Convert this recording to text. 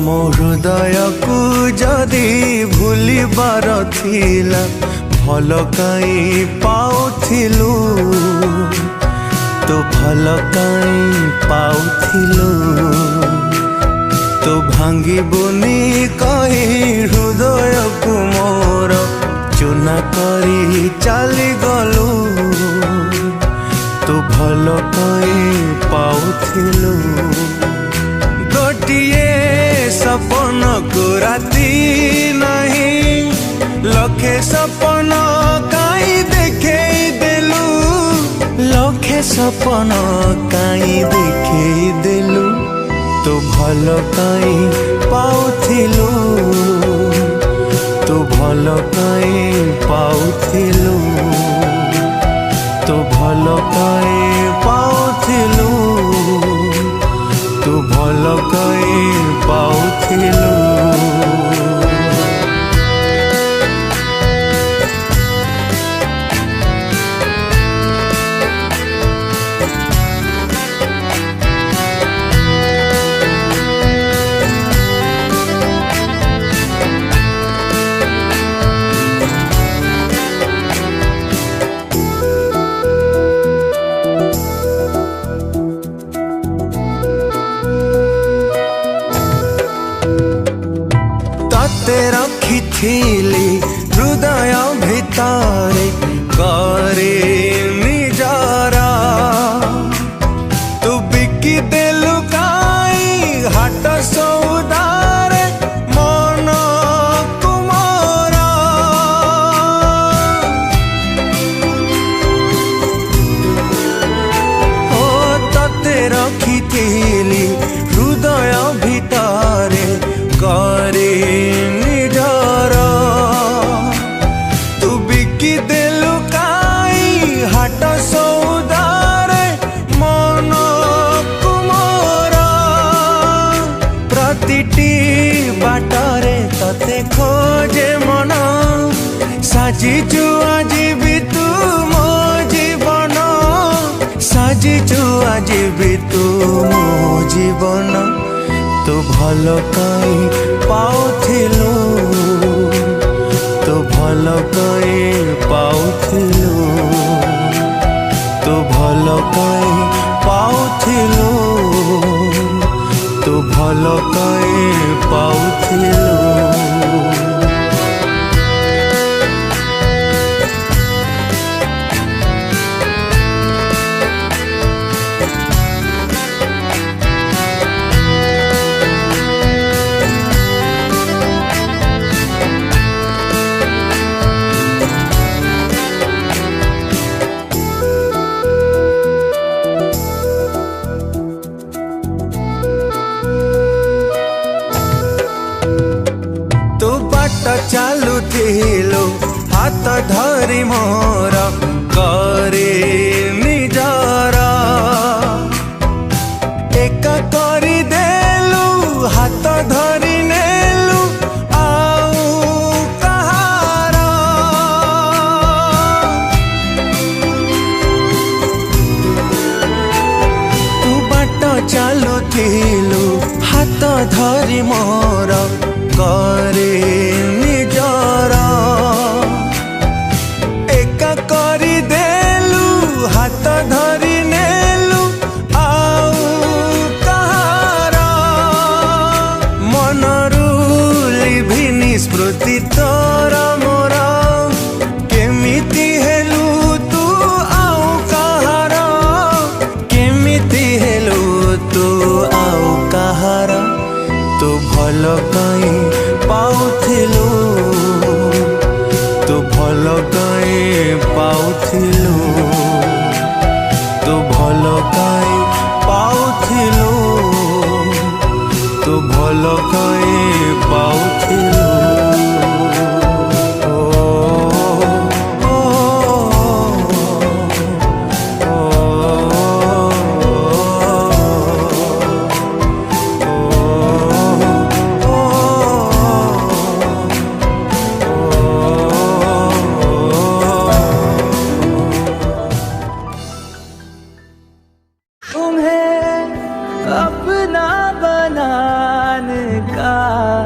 मो हृदय को जदि भूलिबार थिला भल काई पाउथिलु तो भल काई पाउथिलु तो भांगी बुनी कही हृदय को मोर चुना करी चली गलु तो भल काई पाउथिलु गोटिए सपन को राती नहीं लखे सपन काई देखे देलु लखे सपन काई देखे देलु तो भल काई पाउथिलु तो भल काई पाउथिलु तो भल काई पाउथिलु तू भल काई पाउथिलु। रखिथिली हृदय भितरे करे निजरा तू बिकी देलु काई हाट सौदारे मन कुमारा ओ तते रखिथिली हृदय भितरे करे बाटरे तते खोजे मन साजिचु आज भी तू मो जीवन साजिचु आज भी तू मो जीवन तो भल काई पाउथिलु तो भल काई पाउथिलु तो भल काई पाउथिलु तो भल काई पाउथिलु। चालू थिलो हाथ धरी मोर करे निजरा एक करी देलु हाथ धरी नेलु आउ कहारा तू बाट चालू थिलु हाथ धरी मोर करे निजरा एक करी देलु हाथ धरी नेलु आउ कहारा मनरु लिभिनी स्मृति तोर मोर केमिति हेलु तू आउ कहारा केमिति हेलु तू आउ कहारा तो भल काई पाउथिलु तो भल काई पाउथिलु तो भल काई पाउथिलु। ଆଲୋକଏ